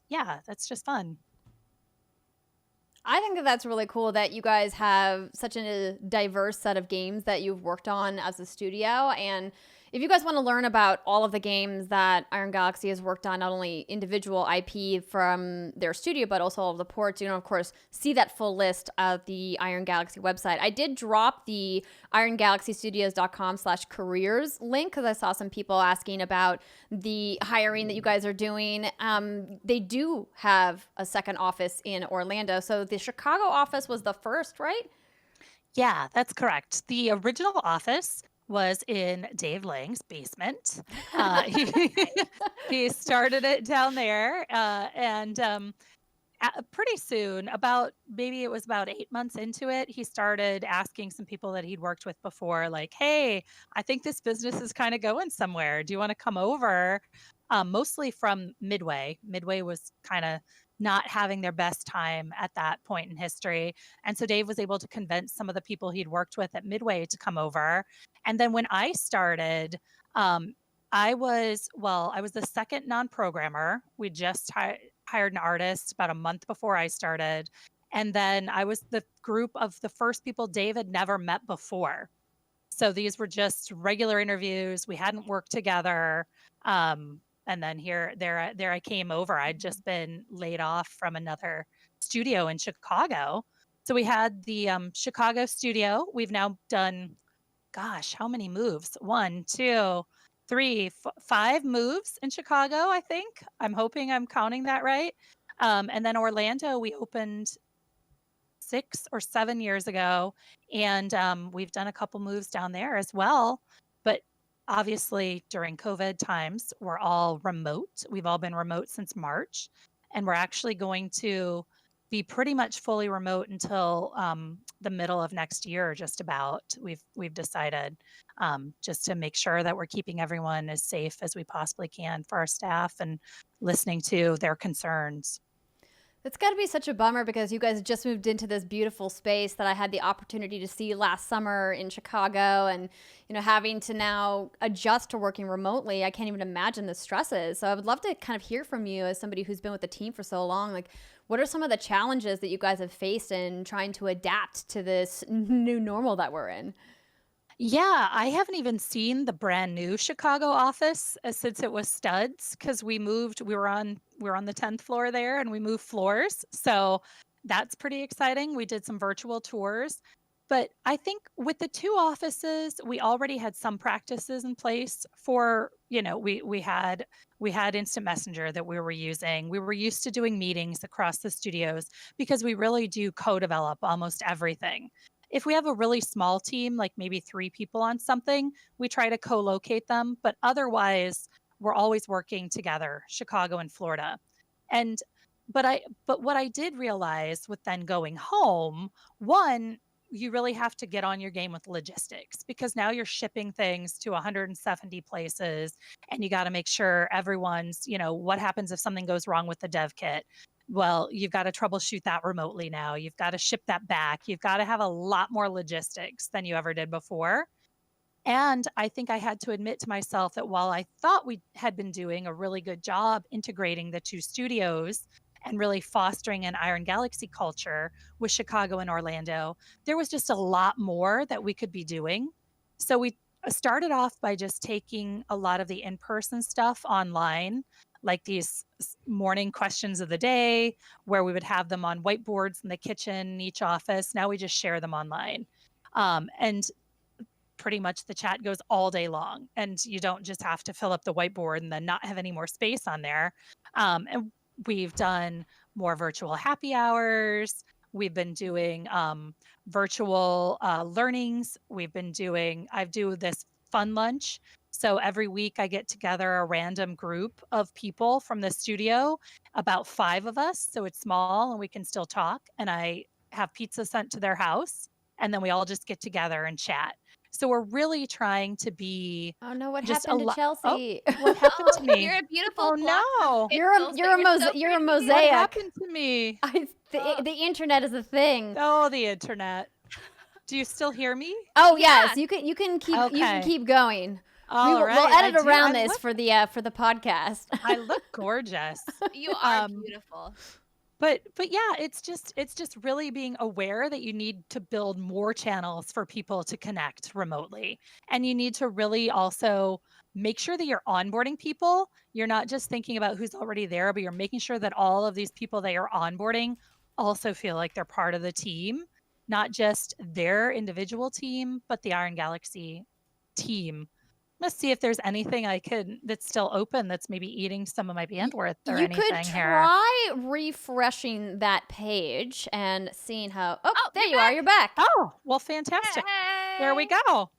yeah, that's just fun. I think that that's really cool that you guys have such a diverse set of games that you've worked on as a studio. And if you guys want to learn about all of the games that Iron Galaxy has worked on, not only individual IP from their studio, but also all of the ports, you know, of course, see that full list at the Iron Galaxy website. I did drop the irongalaxystudios.com/careers link because I saw some people asking about the hiring that you guys are doing. They do have a second office in Orlando. So the Chicago office was the first, right? Yeah, that's correct. The original office was in Dave Lang's basement. He started it down there, and pretty soon, maybe it was about 8 months into it, he started asking some people that he'd worked with before, like, "Hey, I think this business is kind of going somewhere. Do you want to come over?" Mostly from Midway. Midway was kind of not having their best time at that point in history. And so Dave was able to convince some of the people he'd worked with at Midway to come over. And then when I started, I was the second non-programmer. We just hired an artist about a month before I started. And then I was the group of the first people Dave had never met before. So these were just regular interviews. We hadn't worked together. And then there I came over. I'd just been laid off from another studio in Chicago. So we had the Chicago studio. We've now done, gosh, how many moves? 1, 2, 3, 5 moves in Chicago, I think. I'm hoping I'm counting that right. And then Orlando, we opened 6 or 7 years ago. And we've done a couple moves down there as well. But obviously, during COVID times, we're all remote. We've all been remote since March, and we're actually going to be pretty much fully remote until the middle of next year, just about. We've decided just to make sure that we're keeping everyone as safe as we possibly can for our staff and listening to their concerns. It's got to be such a bummer because you guys just moved into this beautiful space that I had the opportunity to see last summer in Chicago, and having to now adjust to working remotely. I can't even imagine the stresses. So I would love to kind of hear from you as somebody who's been with the team for so long. Like, what are some of the challenges that you guys have faced in trying to adapt to this new normal that we're in? Yeah, I haven't even seen the brand new Chicago office since it was studs, because we moved. We were on the 10th floor there, and we moved floors. So that's pretty exciting. We did some virtual tours. But I think with the 2 offices, we already had some practices in place for, we had Instant Messenger that we were using. We were used to doing meetings across the studios because we really do co-develop almost everything. If we have a really small team, like maybe 3 people on something, we try to co-locate them. But otherwise, we're always working together, Chicago and Florida. But what I did realize with then going home, one, you really have to get on your game with logistics, because now you're shipping things to 170 places, and you got to make sure everyone's, what happens if something goes wrong with the dev kit? Well, you've got to troubleshoot that remotely now. You've got to ship that back. You've got to have a lot more logistics than you ever did before. And I think I had to admit to myself that while I thought we had been doing a really good job integrating the 2 studios and really fostering an Iron Galaxy culture with Chicago and Orlando, there was just a lot more that we could be doing. So we started off by just taking a lot of the in-person stuff online, like these morning questions of the day, where we would have them on whiteboards in the kitchen, each office. Now we just share them online. And pretty much the chat goes all day long, and you don't just have to fill up the whiteboard and then not have any more space on there. And we've done more virtual happy hours. We've been doing virtual learnings. I do this fun lunch. So every week I get together a random group of people from the studio, about 5 of us. So it's small and we can still talk. And I have pizza sent to their house. And then we all just get together and chat. So we're really trying to be Oh no, what just happened to Oh, Chelsea? what happened to me? You're a beautiful Oh block no. of You're a pixels, but you're a so you're a pretty. What mosaic. happened to me? The internet is a thing. Oh, the internet. Do you still hear me? Oh Yeah. yes, you can keep Okay. going. All We'll right. I edit do. around I this look, for the podcast. I look gorgeous. You are Um, beautiful. But yeah, it's just really being aware that you need to build more channels for people to connect remotely. And you need to really also make sure that you're onboarding people. You're not just thinking about who's already there, but you're making sure that all of these people that you're onboarding also feel like they're part of the team, not just their individual team, but the Iron Galaxy team. Let's see if there's anything that's still open that's maybe eating some of my bandwidth or You could anything here. try refreshing that page and seeing how. Oh, Oh, there you're you are. You're back. Oh, well, fantastic. There we Yay. go.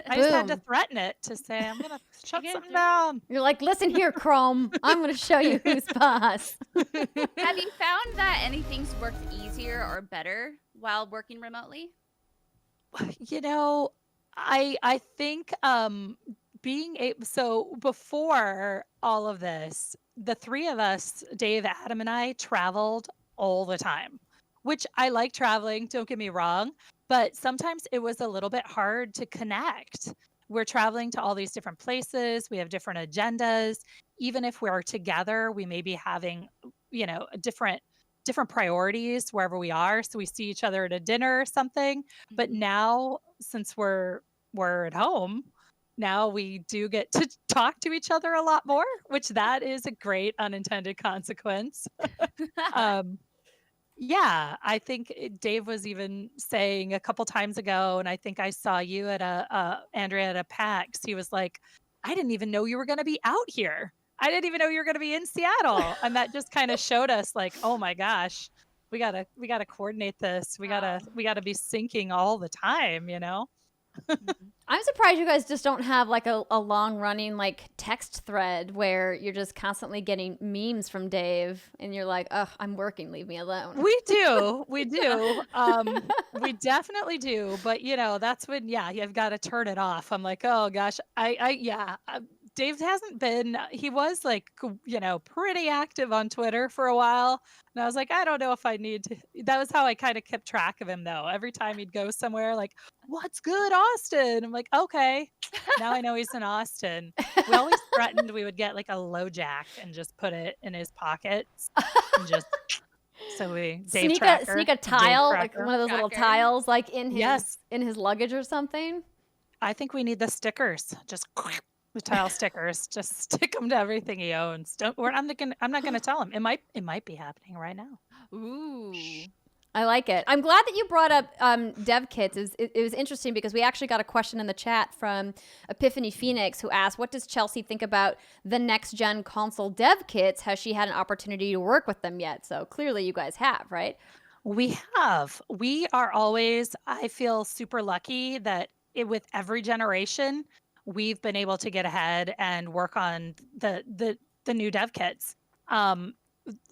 I just had to Boom. threaten it to say, I'm going to shut You're something gonna down. You're like, listen here, Chrome. I'm going to show you who's boss. Have you found that anything's worked easier or better while working remotely? You know, I think so before all of this, the 3 of us, Dave, Adam, and I, traveled all the time, which I like traveling, don't get me wrong, but sometimes it was a little bit hard to connect. We're traveling to all these different places, we have different agendas. Even if we're together, we may be having, different priorities wherever we are. So we see each other at a dinner or something. But now, since we're at home, now we do get to talk to each other a lot more, which that is a great unintended consequence. Yeah, I think Dave was even saying a couple times ago, and I think I saw you at Andrea at a PAX. He was like, I didn't even know you were going to be out here. I didn't even know you were going to be in Seattle. And that just kind of showed us like, oh my gosh, we gotta coordinate this. We gotta be syncing all the time, I'm surprised you guys just don't have like a long running like text thread where you're just constantly getting memes from Dave and you're like, ugh, I'm working, leave me alone. We do. We definitely do. But that's when, you've got to turn it off. I'm like, oh gosh, Dave hasn't been, he was like, pretty active on Twitter for a while. And I was like, I don't know if I need to. That was how I kind of kept track of him though. Every time he'd go somewhere, like, what's good, Austin? I'm like, okay, now I know he's in Austin. We always threatened we would get like a low jack and just put it in his pockets and just, so we, Dave sneak Tracker, a Dave tile, like Tracker. one of those little Tracker. tiles like in his Yes. in his luggage or something. I think we need the stickers. Just the tile stickers. Just stick them to everything he owns. I'm not gonna tell him. It might be happening right now. Ooh. I like it. I'm glad that you brought up dev kits. It was interesting because we actually got a question in the chat from Epiphany Phoenix who asked, what does Chelsea think about the next gen console dev kits? Has she had an opportunity to work with them yet? So clearly you guys have, right? We have. We are always, I feel super lucky that with every generation, we've been able to get ahead and work on the new dev kits.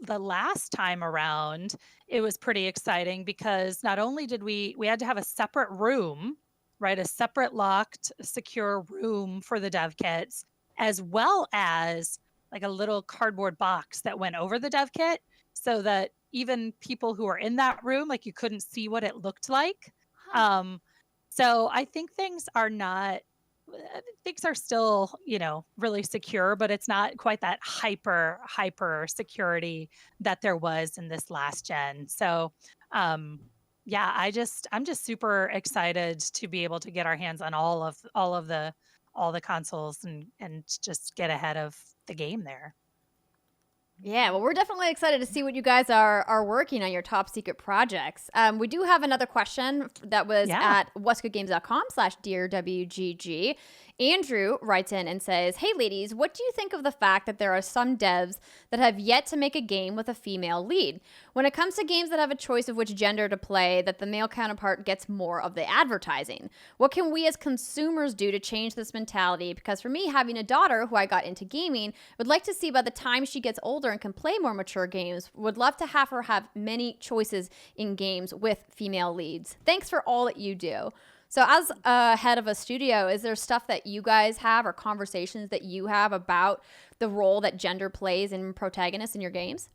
The last time around, it was pretty exciting because not only did we had to have a separate room, right? A separate locked, secure room for the dev kits, as well as like a little cardboard box that went over the dev kit so that even people who were in that room, like you couldn't see what it looked like. So I think things are still, really secure, but it's not quite that hyper security that there was in this last gen. So, I'm just super excited to be able to get our hands on all the consoles and just get ahead of the game there. Yeah, well, we're definitely excited to see what you guys are working on, your top secret projects. We do have another question that was Yeah. at what'sgoodgames.com/dearwgg. Andrew writes in and says, "Hey ladies, what do you think of the fact that there are some devs that have yet to make a game with a female lead? When it comes to games that have a choice of which gender to play, that the male counterpart gets more of the advertising. What can we as consumers do to change this mentality? Because for me, having a daughter who I got into gaming, would like to see by the time she gets older and can play more mature games, would love to have her have many choices in games with female leads. Thanks for all that you do." So as a head of a studio, is there stuff that you guys have or conversations that you have about the role that gender plays in protagonists in your games?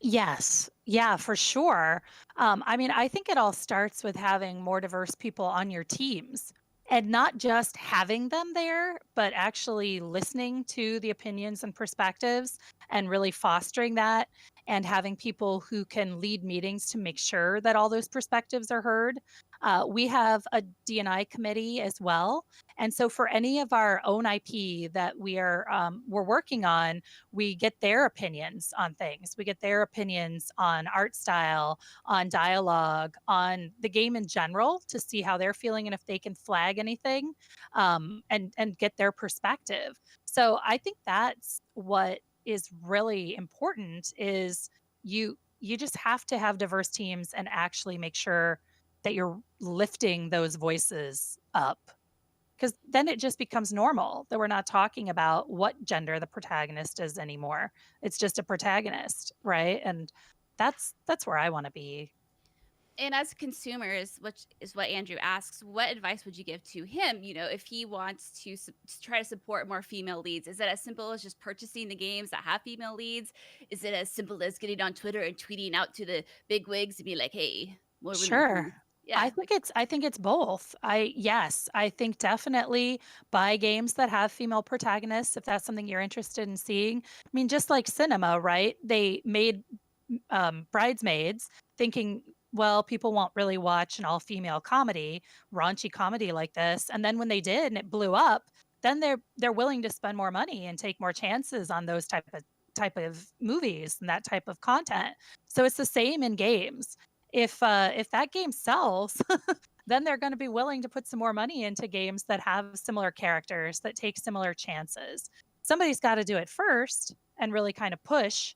Yes. Yeah, for sure. I mean, I think it all starts with having more diverse people on your teams and not just having them there, but actually listening to the opinions and perspectives and really fostering that and having people who can lead meetings to make sure that all those perspectives are heard. We have a D&I committee as well. And so for any of our own IP that we're working on, we get their opinions on things. We get their opinions on art style, on dialogue, on the game in general to see how they're feeling and if they can flag anything, and get their perspective. So I think that's what is really important is you just have to have diverse teams and actually make sure that you're lifting those voices up, because then it just becomes normal that we're not talking about what gender the protagonist is anymore. It's just a protagonist, right? And that's where I want to be. And as consumers, which is what Andrew asks, what advice would you give to him? If he wants to try to support more female leads, is it as simple as just purchasing the games that have female leads? Is it as simple as getting on Twitter and tweeting out to the big wigs and be like, "Hey, more women, Sure. please"? Yeah, I think it's both. I think definitely buy games that have female protagonists if that's something you're interested in seeing. I mean, just like cinema, right? They made Bridesmaids thinking, well, people won't really watch an all-female comedy, raunchy comedy like this. And then when they did and it blew up, then they're willing to spend more money and take more chances on those type of movies and that type of content. So it's the same in games. If that game sells, then they're going to be willing to put some more money into games that have similar characters that take similar chances. Somebody's got to do it first and really kind of push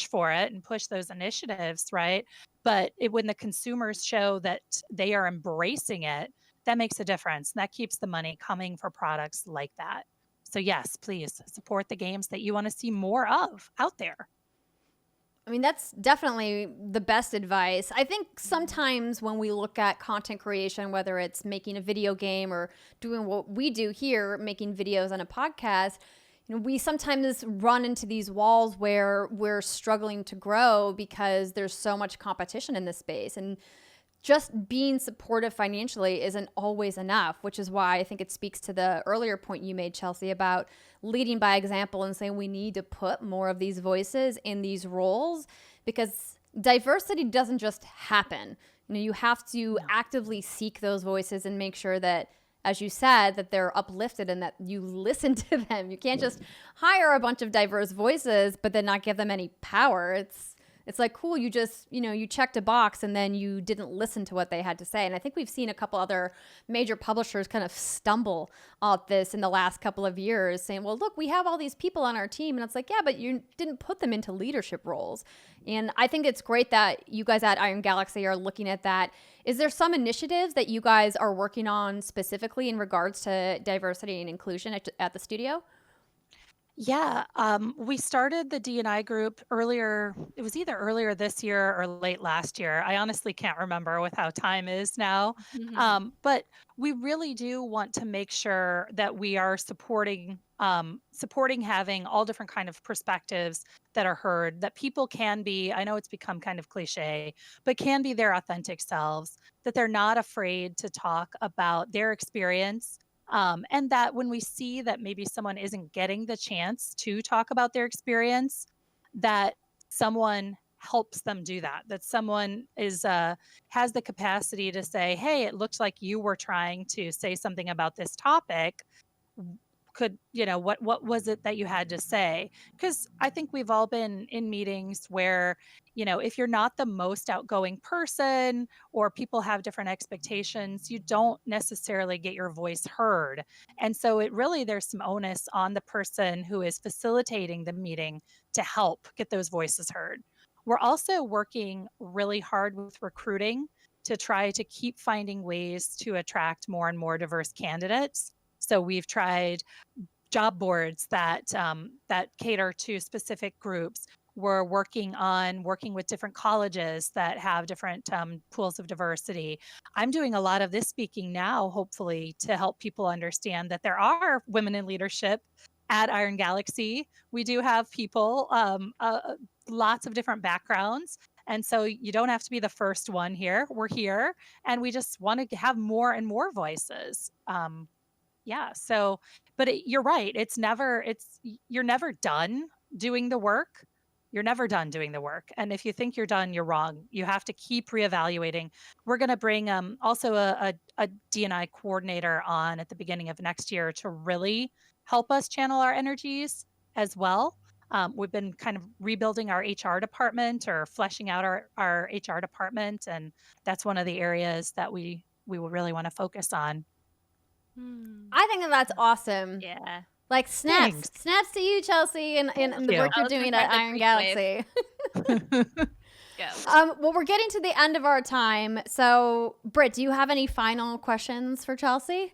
for it and push those initiatives, right? But when the consumers show that they are embracing it, that makes a difference. And that keeps the money coming for products like that. So yes, please support the games that you want to see more of out there. I mean, that's definitely the best advice. I think sometimes when we look at content creation, whether it's making a video game or doing what we do here, making videos on a podcast, we sometimes run into these walls where we're struggling to grow because there's so much competition in this space. And just being supportive financially isn't always enough, which is why I think it speaks to the earlier point you made, Chelsea, about leading by example and saying we need to put more of these voices in these roles, because diversity doesn't just happen. You have to actively seek those voices and make sure that, as you said, that they're uplifted and that you listen to them. You can't just hire a bunch of diverse voices but then not give them any power. It's like, cool, you just, you checked a box and then you didn't listen to what they had to say. And I think we've seen a couple other major publishers kind of stumble at this in the last couple of years, saying, well, look, we have all these people on our team. And it's like, yeah, but you didn't put them into leadership roles. And I think it's great that you guys at Iron Galaxy are looking at that. Is there some initiatives that you guys are working on specifically in regards to diversity and inclusion at the studio? Yeah, we started the D&I group earlier. It was either earlier this year or late last year. I honestly can't remember with how time is now. But we really do want to make sure that we are supporting having all different kind of perspectives that are heard, that people can be, I know it's become kind of cliche, but can be their authentic selves, that they're not afraid to talk about their experience. And that when we see that maybe someone isn't getting the chance to talk about their experience, that someone helps them do that, that someone has the capacity to say, hey, it looks like you were trying to say something about this topic. could, what was it that you had to say? Because I think we've all been in meetings where, if you're not the most outgoing person or people have different expectations, you don't necessarily get your voice heard. And so there's some onus on the person who is facilitating the meeting to help get those voices heard. We're also working really hard with recruiting to try to keep finding ways to attract more and more diverse candidates. So we've tried job boards that cater to specific groups. We're working with different colleges that have different pools of diversity. I'm doing a lot of this speaking now, hopefully, to help people understand that there are women in leadership at Iron Galaxy. We do have people, lots of different backgrounds. And so you don't have to be the first one here. We're here, and we just want to have more and more voices. So, but you're right. You're never done doing the work. You're never done doing the work. And if you think you're done, you're wrong. You have to keep reevaluating. We're going to bring also a D&I coordinator on at the beginning of next year to really help us channel our energies as well. We've been kind of rebuilding our HR department or fleshing out our HR department. And that's one of the areas that we will really want to focus on. I think that's awesome. Yeah. Like snaps to you, Chelsea, and the work you're doing at Iron Galaxy. Well, we're getting to the end of our time. So, Britt, do you have any final questions for Chelsea?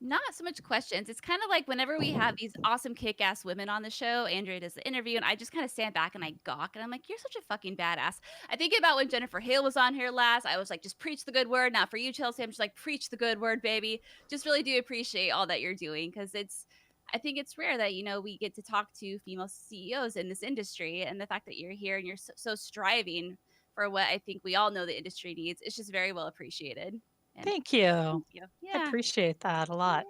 Not so much questions. It's kind of like whenever we have these awesome kick-ass women on the show, Andrea does the interview, and I just kind of stand back and I gawk, and I'm like, you're such a fucking badass. I think about when Jennifer Hale was on here last. I was like, just preach the good word. Now for you, Chelsea, I'm just like, preach the good word, baby. Just really do appreciate all that you're doing, because I think it's rare that, we get to talk to female CEOs in this industry, and the fact that you're here and you're so striving for what I think we all know the industry needs, it's just very well appreciated. Thank you. Yeah. I appreciate that a lot.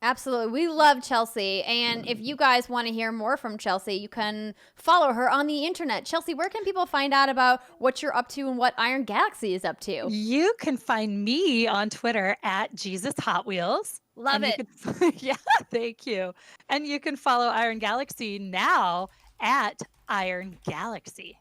Absolutely. We love Chelsea. And if you guys want to hear more from Chelsea, you can follow her on the internet. Chelsea, where can people find out about what you're up to and what Iron Galaxy is up to? You can find me on Twitter at Jesus Hot Wheels. Love it. Yeah, thank you. And you can follow Iron Galaxy now at Iron Galaxy.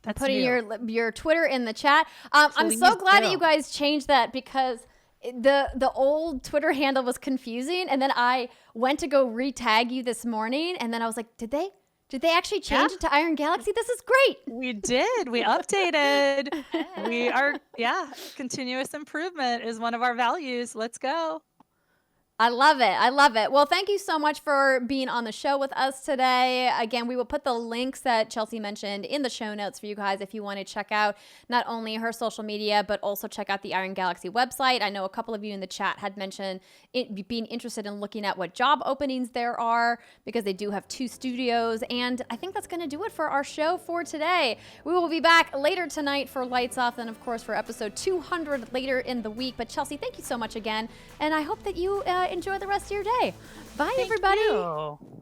That's putting your Twitter in the chat. I'm so glad that you guys changed that, because the old Twitter handle was confusing, and then I went to go re-tag you this morning, and then I was like, did they actually change it to Iron Galaxy? This is great. We did. We updated. We are, continuous improvement is one of our values. Let's go. I love it. I love it. Well, thank you so much for being on the show with us today. Again, we will put the links that Chelsea mentioned in the show notes for you guys if you want to check out not only her social media, but also check out the Iron Galaxy website. I know a couple of you in the chat had mentioned being interested in looking at what job openings there are, because they do have 2 studios. And I think that's going to do it for our show for today. We will be back later tonight for Lights Off, and of course for episode 200 later in the week. But Chelsea, thank you so much again. And I hope that you enjoy the rest of your day. Bye, everybody. Thank you.